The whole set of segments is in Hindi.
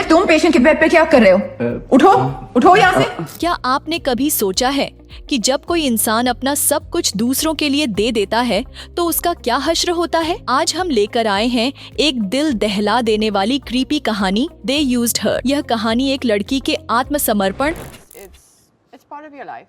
सिर्फ तुम पेशेंट के बेड पे क्या कर रहे हो? उठो उठो यहाँ से। क्या आपने कभी सोचा है कि जब कोई इंसान अपना सब कुछ दूसरों के लिए दे देता है तो उसका क्या हश्र होता है? आज हम लेकर आए हैं एक दिल दहला देने वाली क्रीपी कहानी, दे यूज्ड हर। यह कहानी एक लड़की के आत्मसमर्पण It's part of your life.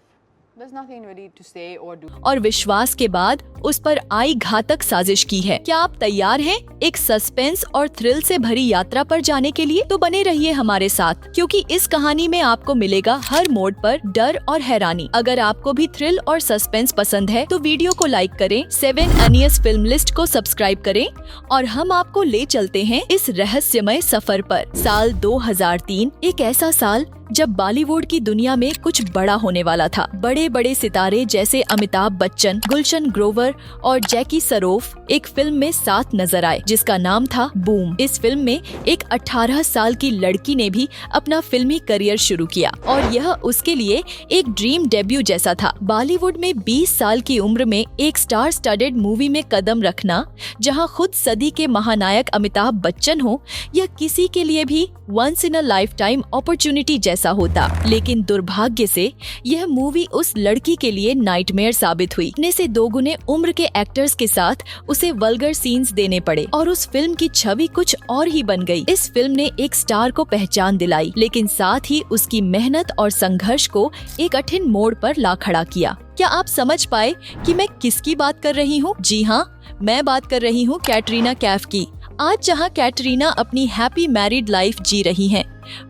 There's nothing really to say or do. और विश्वास के बाद उस पर आई घातक साजिश की है। क्या आप तैयार हैं एक सस्पेंस और थ्रिल से भरी यात्रा पर जाने के लिए? तो बने रहिए हमारे साथ, क्योंकि इस कहानी में आपको मिलेगा हर मोड़ पर डर और हैरानी। अगर आपको भी थ्रिल और सस्पेंस पसंद है तो वीडियो को लाइक करें, 7 अनियस फिल्म लिस्ट को सब्सक्राइब करें और हम आपको ले चलते हैं इस रहस्यमय सफर पर। साल 2003 एक ऐसा साल जब बॉलीवुड की दुनिया में कुछ बड़ा होने वाला था। बड़े बड़े सितारे जैसे अमिताभ बच्चन, गुलशन ग्रोवर और जैकी सरोफ एक फिल्म में साथ नजर आए जिसका नाम था बूम। इस फिल्म में एक 18 साल की लड़की ने भी अपना फिल्मी करियर शुरू किया और यह उसके लिए एक ड्रीम डेब्यू जैसा था। बॉलीवुड में 20 साल की उम्र में एक स्टार स्टडेड मूवी में कदम रखना, जहां खुद सदी के महानायक अमिताभ बच्चन हो, यह किसी के लिए भी once in a lifetime opportunity जैसा होता। लेकिन दुर्भाग्य से यह मूवी उस लड़की के लिए नाइटमेयर साबित हुई। इतने से 2 गुने उम्र के एक्टर्स के साथ उसे वल्गर सीन्स देने पड़े और उस फिल्म की छवि कुछ और ही बन गई। इस फिल्म ने एक स्टार को पहचान दिलाई, लेकिन साथ ही उसकी मेहनत और संघर्ष को एक कठिन मोड़ पर ला खड़ा किया। क्या आप समझ पाए कि मैं किसकी बात कर रही हूँ? जी हाँ, मैं बात कर रही हूँ कैटरीना कैफ की। आज जहाँ कैटरीना अपनी हैप्पी मैरिड लाइफ जी रही हैं,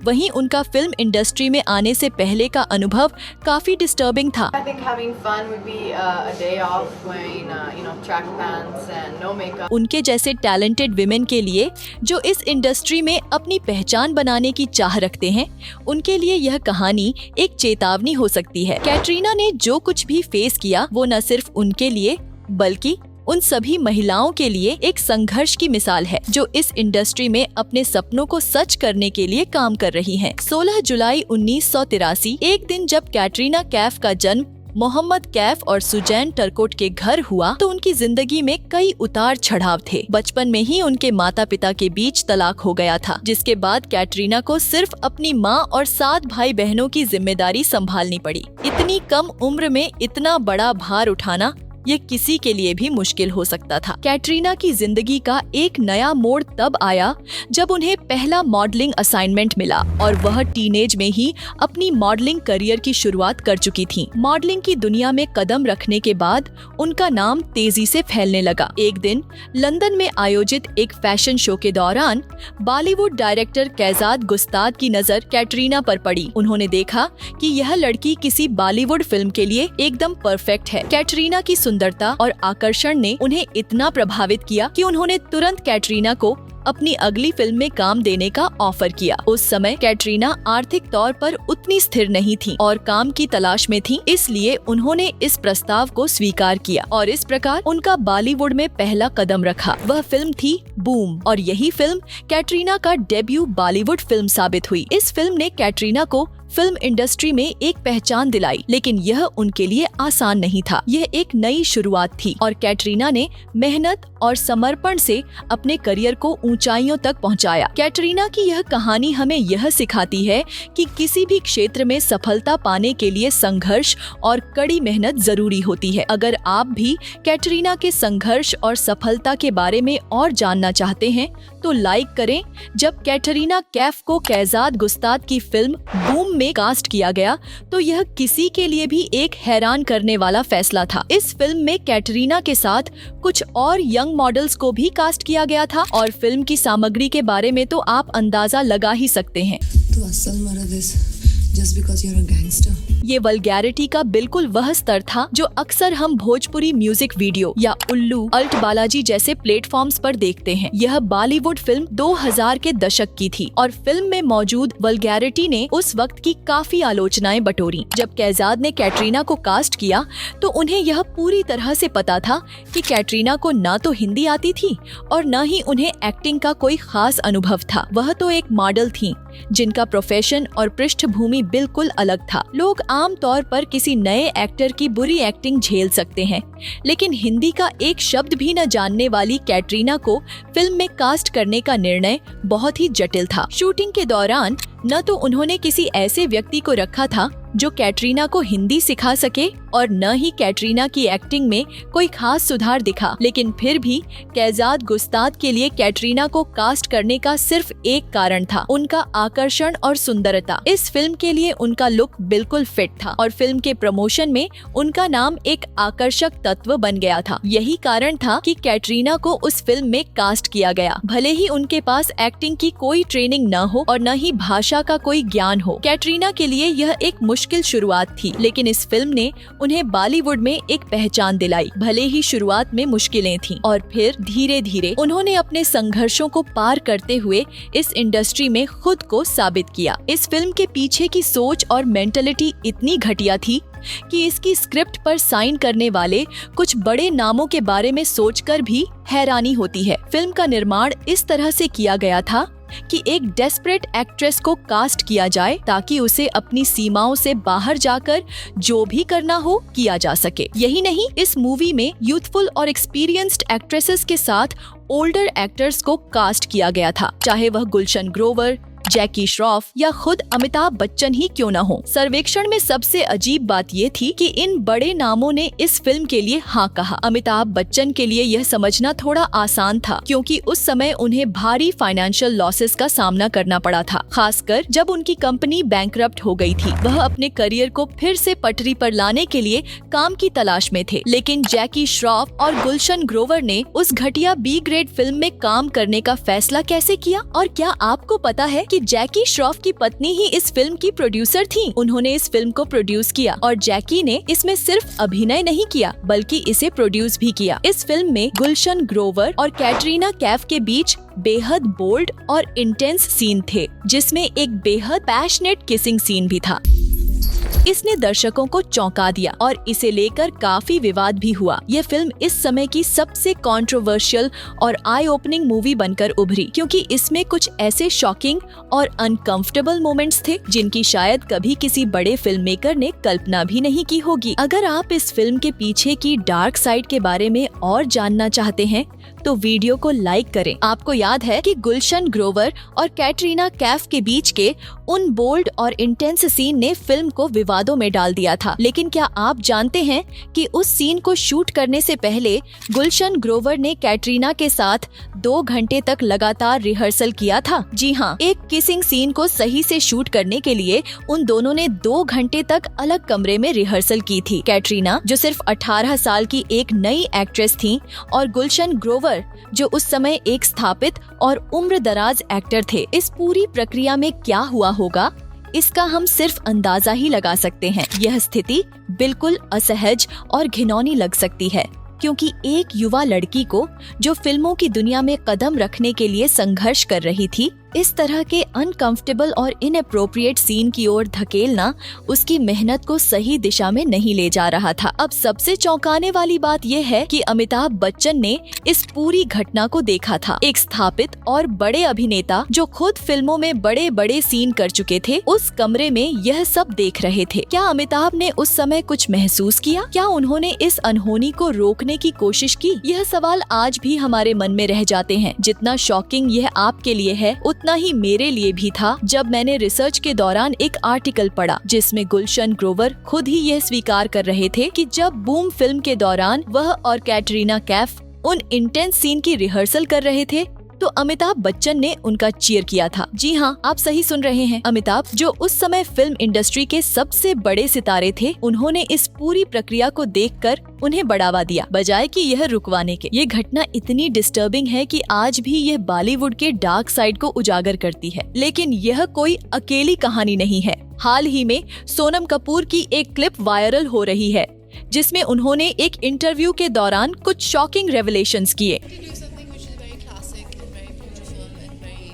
वहीं उनका फिल्म इंडस्ट्री में आने से पहले का अनुभव काफी डिस्टर्बिंग था। I think having fun would be a day off wearing track pants and no makeup. उनके जैसे टैलेंटेड विमेन के लिए जो इस इंडस्ट्री में अपनी पहचान बनाने की चाह रखते हैं, उनके लिए यह कहानी एक चेतावनी हो सकती है। कैटरीना ने जो कुछ भी फेस किया वो न सिर्फ उनके लिए बल्कि उन सभी महिलाओं के लिए एक संघर्ष की मिसाल है जो इस इंडस्ट्री में अपने सपनों को सच करने के लिए काम कर रही हैं। 16 जुलाई 1983 एक दिन जब कैटरीना कैफ का जन्म मोहम्मद कैफ और सुजैन टर्कोट के घर हुआ तो उनकी जिंदगी में कई उतार चढ़ाव थे। बचपन में ही उनके माता पिता के बीच तलाक हो गया था, जिसके बाद कैटरीना को सिर्फ अपनी माँ और 7 भाई बहनों की जिम्मेदारी संभालनी पड़ी। इतनी कम उम्र में इतना बड़ा भार उठाना ये किसी के लिए भी मुश्किल हो सकता था। कैटरीना की जिंदगी का एक नया मोड़ तब आया जब उन्हें पहला मॉडलिंग असाइनमेंट मिला और वह टीनेज में ही अपनी मॉडलिंग करियर की शुरुआत कर चुकी थीं। मॉडलिंग की दुनिया में कदम रखने के बाद उनका नाम तेजी से फैलने लगा। एक दिन लंदन में आयोजित एक फैशन शो के दौरान बॉलीवुड डायरेक्टर कैजाद गुस्ताद की नजर कैटरीना पर पड़ी। उन्होंने देखा कि यह लड़की किसी बॉलीवुड फिल्म के लिए एकदम परफेक्ट है। कैटरीना की सुंदरता और आकर्षण ने उन्हें इतना प्रभावित किया कि उन्होंने तुरंत कैटरीना को अपनी अगली फिल्म में काम देने का ऑफर किया। उस समय कैटरीना आर्थिक तौर पर उतनी स्थिर नहीं थी और काम की तलाश में थी, इसलिए उन्होंने इस प्रस्ताव को स्वीकार किया और इस प्रकार उनका बॉलीवुड में पहला कदम रखा। वह फिल्म थी बूम और यही फिल्म कैटरीना का डेब्यू बॉलीवुड फिल्म साबित हुई। इस फिल्म ने कैटरीना को फिल्म इंडस्ट्री में एक पहचान दिलाई, लेकिन यह उनके लिए आसान नहीं था। यह एक नई शुरुआत थी और कैटरीना ने मेहनत और समर्पण से अपने करियर को ऊंचाइयों तक पहुंचाया। कैटरीना की यह कहानी हमें यह सिखाती है कि किसी भी क्षेत्र में सफलता पाने के लिए संघर्ष और कड़ी मेहनत जरूरी होती है। अगर आप भी कैटरीना के संघर्ष और सफलता के बारे में और जानना चाहते हैं तो लाइक करें। जब कैटरीना कैफ को कैजाद गुस्ताद की फिल्म बूम में कास्ट किया गया तो यह किसी के लिए भी एक हैरान करने वाला फैसला था। इस फिल्म में कैटरीना के साथ कुछ और यंग मॉडल्स को भी कास्ट किया गया था और फिल्म की सामग्री के बारे में तो आप अंदाजा लगा ही सकते हैं। तो असल मर्द just because you're a gangster. ये वल्गैरिटी का बिल्कुल वह स्तर था जो अक्सर हम भोजपुरी म्यूजिक वीडियो या उल्लू, अल्ट बालाजी जैसे प्लेटफॉर्म्स पर देखते हैं। यह बॉलीवुड फिल्म 2000 के दशक की थी और फिल्म में मौजूद वल्गैरिटी ने उस वक्त की काफी आलोचनाएं बटोरी। जब कैजाद ने कैटरीना को कास्ट किया तो उन्हें यह पूरी तरह से पता था कि कैटरीना को ना तो हिंदी आती थी और न ही उन्हें एक्टिंग का कोई खास अनुभव था। वह तो एक मॉडल थी जिनका प्रोफेशन और पृष्ठभूमि बिल्कुल अलग था। लोग आम तौर पर किसी नए एक्टर की बुरी एक्टिंग झेल सकते हैं, लेकिन हिंदी का एक शब्द भी न जानने वाली कैटरीना को फिल्म में कास्ट करने का निर्णय बहुत ही जटिल था। शूटिंग के दौरान न तो उन्होंने किसी ऐसे व्यक्ति को रखा था जो कैटरीना को हिंदी सिखा सके और न ही कैटरीना की एक्टिंग में कोई खास सुधार दिखा, लेकिन फिर भी कैजाद गुस्ताद के लिए कैटरीना को कास्ट करने का सिर्फ एक कारण था, उनका आकर्षण और सुंदरता। इस फिल्म के लिए उनका लुक बिल्कुल फिट था और फिल्म के प्रमोशन में उनका नाम एक आकर्षक तत्व बन गया था। यही कारण था कि कैटरीना को उस फिल्म में कास्ट किया गया, भले ही उनके पास एक्टिंग की कोई ट्रेनिंग न हो और न ही भाषा का कोई ज्ञान हो। कैटरीना के लिए यह एक मुश्किल शुरुआत थी, लेकिन इस फिल्म ने उन्हें बॉलीवुड में एक पहचान दिलाई। भले ही शुरुआत में मुश्किलें थीं और फिर धीरे धीरे उन्होंने अपने संघर्षों को पार करते हुए इस इंडस्ट्री में खुद को साबित किया। इस फिल्म के पीछे की सोच और मेंटलिटी इतनी घटिया थी कि इसकी स्क्रिप्ट पर साइन करने वाले कुछ बड़े नामों के बारे में सोचकर भी हैरानी होती है। फिल्म का निर्माण इस तरह से किया गया था कि एक डेस्परेट एक्ट्रेस को कास्ट किया जाए ताकि उसे अपनी सीमाओं से बाहर जाकर जो भी करना हो किया जा सके। यही नहीं, इस मूवी में यूथफुल और एक्सपीरियंस्ड एक्ट्रेसेस के साथ ओल्डर एक्टर्स को कास्ट किया गया था, चाहे वह गुलशन ग्रोवर, जैकी श्रॉफ या खुद अमिताभ बच्चन ही क्यों न हो। सर्वेक्षण में सबसे अजीब बात ये थी कि इन बड़े नामों ने इस फिल्म के लिए हाँ कहा। अमिताभ बच्चन के लिए यह समझना थोड़ा आसान था क्योंकि उस समय उन्हें भारी फाइनेंशियल लॉसेस का सामना करना पड़ा था, खासकर जब उनकी कंपनी बैंकरप्ट हो गई थी। वह अपने करियर को फिर से पटरी पर लाने के लिए काम की तलाश में थे, लेकिन जैकी श्रॉफ और गुलशन ग्रोवर ने उस घटिया बी ग्रेड फिल्म में काम करने का फैसला कैसे किया? और क्या आपको पता है कि जैकी श्रॉफ की पत्नी ही इस फिल्म की प्रोड्यूसर थी? उन्होंने इस फिल्म को प्रोड्यूस किया और जैकी ने इसमें सिर्फ अभिनय नहीं किया बल्कि इसे प्रोड्यूस भी किया। इस फिल्म में गुलशन ग्रोवर और कैटरीना कैफ के बीच बेहद बोल्ड और इंटेंस सीन थे, जिसमें एक बेहद पैशनेट किसिंग सीन भी था। इसने दर्शकों को चौंका दिया और इसे लेकर काफी विवाद भी हुआ। यह फिल्म इस समय की सबसे कंट्रोवर्शियल और आई ओपनिंग मूवी बनकर उभरी क्योंकि इसमें कुछ ऐसे शॉकिंग और अनकंफर्टेबल मोमेंट्स थे जिनकी शायद कभी किसी बड़े फिल्म मेकर ने कल्पना भी नहीं की होगी। अगर आप इस फिल्म के पीछे की डार्क साइड के बारे में और जानना चाहते हैं तो वीडियो को लाइक करें। आपको याद है कि गुलशन ग्रोवर और कैटरीना कैफ के बीच के उन बोल्ड और इंटेंस सीन ने फिल्म को विवादों में डाल दिया था, लेकिन क्या आप जानते हैं कि उस सीन को शूट करने से पहले गुलशन ग्रोवर ने कैटरीना के साथ 2 घंटे तक लगातार रिहर्सल किया था? जी हाँ, एक किसिंग सीन को सही से शूट करने के लिए उन दोनों ने 2 घंटे तक अलग कमरे में रिहर्सल की थी। कैटरीना, जो सिर्फ 18 साल की एक नई एक्ट्रेस थी, और गुलशन ग्रोवर, जो उस समय एक स्थापित और उम्रदराज एक्टर थे। इस पूरी प्रक्रिया में क्या हुआ होगा, इसका हम सिर्फ अंदाजा ही लगा सकते हैं। यह स्थिति बिल्कुल असहज और घिनौनी लग सकती है क्योंकि एक युवा लड़की को जो फिल्मों की दुनिया में कदम रखने के लिए संघर्ष कर रही थी, इस तरह के अनकंफर्टेबल और इनअप्रोप्रिएट सीन की ओर धकेलना उसकी मेहनत को सही दिशा में नहीं ले जा रहा था। अब सबसे चौंकाने वाली बात यह है कि अमिताभ बच्चन ने इस पूरी घटना को देखा था। एक स्थापित और बड़े अभिनेता जो खुद फिल्मों में बड़े बड़े सीन कर चुके थे, उस कमरे में यह सब देख रहे थे। क्या अमिताभ ने उस समय कुछ महसूस किया? क्या उन्होंने इस अनहोनी को रोकने की कोशिश की? यह सवाल आज भी हमारे मन में रह जाते हैं। जितना शॉकिंग यह आपके लिए है, उतना ही मेरे लिए भी था जब मैंने रिसर्च के दौरान एक आर्टिकल पढ़ा जिसमें गुलशन ग्रोवर खुद ही यह स्वीकार कर रहे थे कि जब बूम फिल्म के दौरान वह और कैटरीना कैफ उन इंटेंस सीन की रिहर्सल कर रहे थे तो अमिताभ बच्चन ने उनका चीयर किया था। जी हाँ, आप सही सुन रहे हैं। अमिताभ, जो उस समय फिल्म इंडस्ट्री के सबसे बड़े सितारे थे, उन्होंने इस पूरी प्रक्रिया को देखकर उन्हें बढ़ावा दिया बजाय कि यह रुकवाने के। ये घटना इतनी डिस्टर्बिंग है कि आज भी यह बॉलीवुड के डार्क साइड को उजागर करती है। लेकिन यह कोई अकेली कहानी नहीं है। हाल ही में सोनम कपूर की एक क्लिप वायरल हो रही है जिसमें उन्होंने एक इंटरव्यू के दौरान कुछ शॉकिंग रेवलेशंस किए।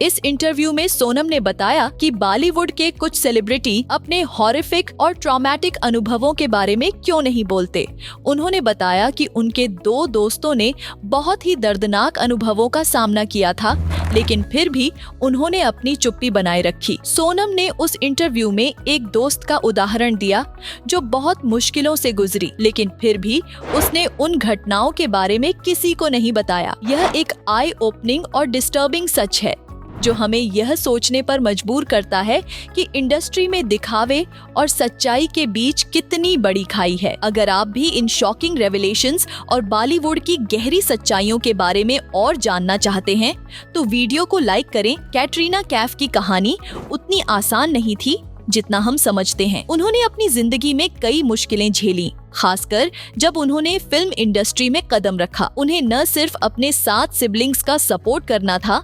इस इंटरव्यू में सोनम ने बताया कि बॉलीवुड के कुछ सेलिब्रिटी अपने हॉरिफिक और ट्रॉमेटिक अनुभवों के बारे में क्यों नहीं बोलते। उन्होंने बताया कि उनके 2 दोस्तों ने बहुत ही दर्दनाक अनुभवों का सामना किया था, लेकिन फिर भी उन्होंने अपनी चुप्पी बनाए रखी। सोनम ने उस इंटरव्यू में एक दोस्त का उदाहरण दिया जो बहुत मुश्किलों से गुजरी, लेकिन फिर भी उसने उन घटनाओं के बारे में किसी को नहीं बताया। यह एक आई ओपनिंग और डिस्टर्बिंग सच है जो हमें यह सोचने पर मजबूर करता है कि इंडस्ट्री में दिखावे और सच्चाई के बीच कितनी बड़ी खाई है। अगर आप भी इन शॉकिंग रेवलेशंस और बॉलीवुड की गहरी सच्चाइयों के बारे में और जानना चाहते हैं तो वीडियो को लाइक करें। कैटरीना कैफ की कहानी उतनी आसान नहीं थी जितना हम समझते हैं। उन्होंने अपनी जिंदगी में कई मुश्किलें झेली, खासकर जब उन्होंने फिल्म इंडस्ट्री में कदम रखा। उन्हें न सिर्फ अपने 7 सिबलिंग्स का सपोर्ट करना था,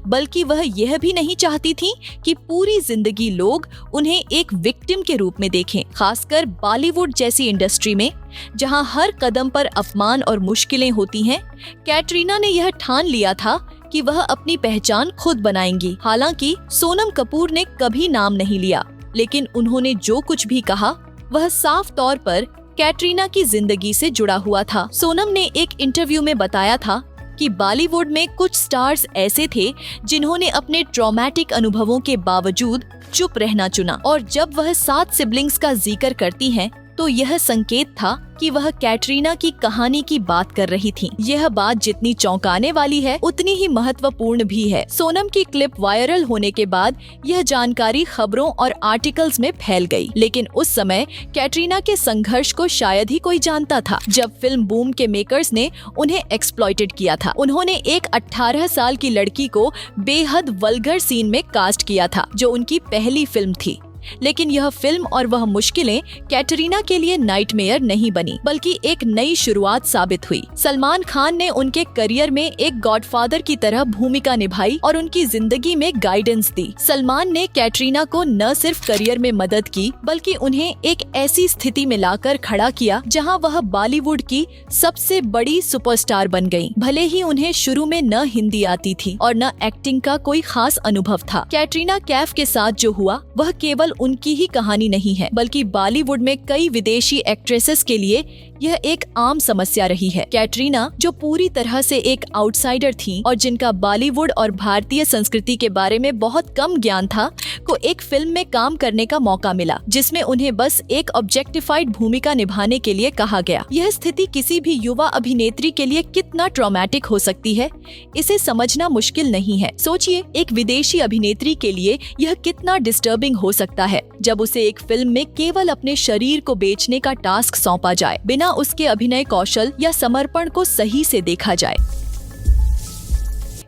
बल्कि वह यह भी नहीं चाहती थी कि पूरी जिंदगी लोग उन्हें एक विक्टिम के रूप में देखें। खासकर बॉलीवुड जैसी इंडस्ट्री में जहां हर कदम पर अपमान और मुश्किलें होती हैं, कैटरीना ने यह ठान लिया था कि वह अपनी पहचान खुद बनाएंगी। हालांकि सोनम कपूर ने कभी नाम नहीं लिया, लेकिन उन्होंने जो कुछ भी कहा वह साफ तौर पर कैटरीना की जिंदगी से जुड़ा हुआ था। सोनम ने एक इंटरव्यू में बताया था कि बॉलीवुड में कुछ स्टार्स ऐसे थे जिन्होंने अपने ट्रॉमेटिक अनुभवों के बावजूद चुप रहना चुना, और जब वह 7 सिबलिंग्स का जिक्र करती हैं तो यह संकेत था कि वह कैटरीना की कहानी की बात कर रही थी। यह बात जितनी चौंकाने वाली है उतनी ही महत्वपूर्ण भी है। सोनम की क्लिप वायरल होने के बाद यह जानकारी खबरों और आर्टिकल्स में फैल गई, लेकिन उस समय कैटरीना के संघर्ष को शायद ही कोई जानता था जब फिल्म बूम के मेकर्स ने उन्हें एक्सप्लॉइटेड किया था। उन्होंने एक 18 साल की लड़की को बेहद वल्गर सीन में कास्ट किया था जो उनकी पहली फिल्म थी, लेकिन यह फिल्म और वह मुश्किलें कैटरीना के लिए नाइटमेयर नहीं बनी, बल्कि एक नई शुरुआत साबित हुई। सलमान खान ने उनके करियर में एक गॉडफादर की तरह भूमिका निभाई और उनकी जिंदगी में गाइडेंस दी। सलमान ने कैटरीना को न सिर्फ करियर में मदद की, बल्कि उन्हें एक ऐसी स्थिति में लाकर खड़ा किया जहां वह बॉलीवुड की सबसे बड़ी सुपरस्टार बन गईं। भले ही उन्हें शुरू में न हिंदी आती थी और न एक्टिंग का कोई खास अनुभव था। कैटरीना कैफ के साथ जो हुआ वह केवल उनकी ही कहानी नहीं है, बल्कि बॉलीवुड में कई विदेशी एक्ट्रेसेस के लिए यह एक आम समस्या रही है। कैटरीना, जो पूरी तरह से एक आउटसाइडर थी और जिनका बॉलीवुड और भारतीय संस्कृति के बारे में बहुत कम ज्ञान था, को एक फिल्म में काम करने का मौका मिला जिसमें उन्हें बस एक ऑब्जेक्टिफाइड भूमिका निभाने के लिए कहा गया। यह स्थिति किसी भी युवा अभिनेत्री के लिए कितना ट्रॉमेटिक हो सकती है, इसे समझना मुश्किल नहीं है। सोचिए, एक विदेशी अभिनेत्री के लिए यह कितना डिस्टर्बिंग हो सकता है जब उसे एक फिल्म में केवल अपने शरीर को बेचने का टास्क सौंपा जाए, बिना उसके अभिनय कौशल या समर्पण को सही से देखा जाए।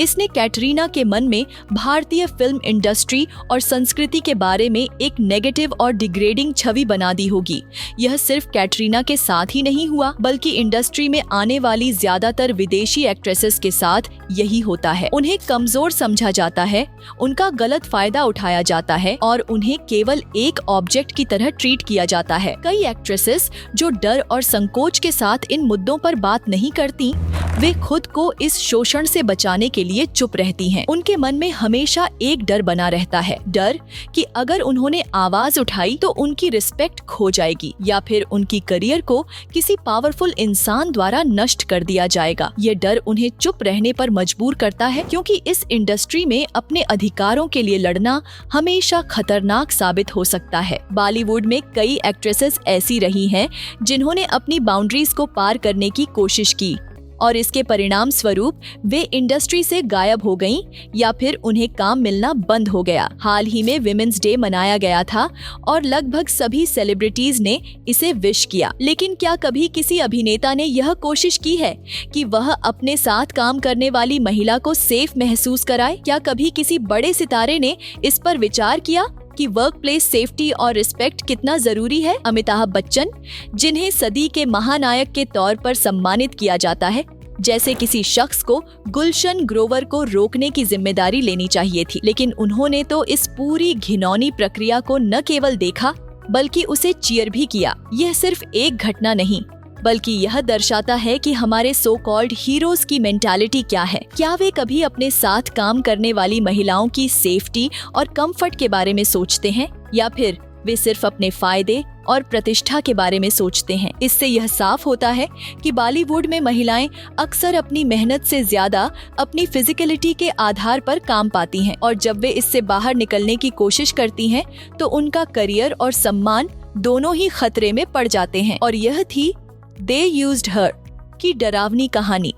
इसने कैटरीना के मन में भारतीय फिल्म इंडस्ट्री और संस्कृति के बारे में एक नेगेटिव और डिग्रेडिंग छवि बना दी होगी। यह सिर्फ कैटरीना के साथ ही नहीं हुआ, बल्कि इंडस्ट्री में आने वाली ज्यादातर विदेशी एक्ट्रेसेस के साथ यही होता है। उन्हें कमजोर समझा जाता है, उनका गलत फायदा उठाया जाता है और उन्हें केवल एक ऑब्जेक्ट की तरह ट्रीट किया जाता है। कई एक्ट्रेसेस जो डर और संकोच के साथ इन मुद्दों पर बात नहीं करती, वे खुद को इस शोषण से बचाने के लिए चुप रहती हैं। उनके मन में हमेशा एक डर बना रहता है, डर कि अगर उन्होंने आवाज उठाई तो उनकी रिस्पेक्ट खो जाएगी या फिर उनकी करियर को किसी पावरफुल इंसान द्वारा नष्ट कर दिया जाएगा। ये डर उन्हें चुप रहने पर मजबूर करता है, क्योंकि इस इंडस्ट्री में अपने अधिकारों के लिए लड़ना हमेशा खतरनाक साबित हो सकता है। बॉलीवुड में कई एक्ट्रेसेस ऐसी रही हैं जिन्होंने अपनी बाउंड्रीज को पार करने की कोशिश की और इसके परिणाम स्वरूप वे इंडस्ट्री से गायब हो गईं या फिर उन्हें काम मिलना बंद हो गया। हाल ही में विमेंस डे मनाया गया था और लगभग सभी सेलिब्रिटीज ने इसे विश किया, लेकिन क्या कभी किसी अभिनेता ने यह कोशिश की है कि वह अपने साथ काम करने वाली महिला को सेफ महसूस कराए? क्या कभी किसी बड़े सितारे ने इस पर विचार किया कि वर्क प्लेस सेफ्टी और रिस्पेक्ट कितना जरूरी है? अमिताभ बच्चन, जिन्हें सदी के महानायक के तौर पर सम्मानित किया जाता है, जैसे किसी शख्स को गुलशन ग्रोवर को रोकने की जिम्मेदारी लेनी चाहिए थी, लेकिन उन्होंने तो इस पूरी घिनौनी प्रक्रिया को न केवल देखा बल्कि उसे चीयर भी किया। यह सिर्फ एक घटना नहीं, बल्कि यह दर्शाता है कि हमारे सो कॉल्ड हीरोज की मेंटालिटी क्या है। क्या वे कभी अपने साथ काम करने वाली महिलाओं की सेफ्टी और कंफर्ट के बारे में सोचते हैं, या फिर वे सिर्फ अपने फायदे और प्रतिष्ठा के बारे में सोचते हैं। इससे यह साफ होता है कि बॉलीवुड में महिलाएं अक्सर अपनी मेहनत से ज्यादा अपनी फिजिकलिटी के आधार पर काम पाती हैं, और जब वे इससे बाहर निकलने की कोशिश करती हैं तो उनका करियर और सम्मान दोनों ही खतरे में पड़ जाते हैं। और यह थी दे यूज्ड हर की डरावनी कहानी,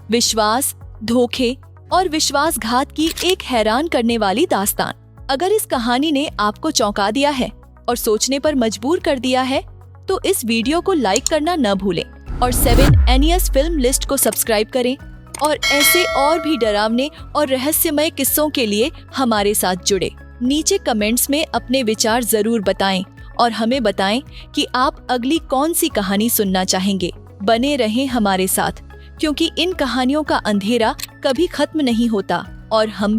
विश्वास, धोखे और विश्वासघात की एक हैरान करने वाली दास्तान। अगर इस कहानी ने आपको चौंका दिया है और सोचने पर मजबूर कर दिया है तो इस वीडियो को लाइक करना न भूलें और 7 एनियस फिल्म लिस्ट को सब्सक्राइब करें और ऐसे और भी डरावने और रहस्यमय किस्सों के लिए हमारे साथ जुड़े। नीचे कमेंट्स में अपने विचार जरूर बताएं और हमें बताएं कि आप अगली कौन सी कहानी सुनना चाहेंगे। बने रहें हमारे साथ, क्योंकि इन कहानियों का अंधेरा कभी खत्म नहीं होता और हम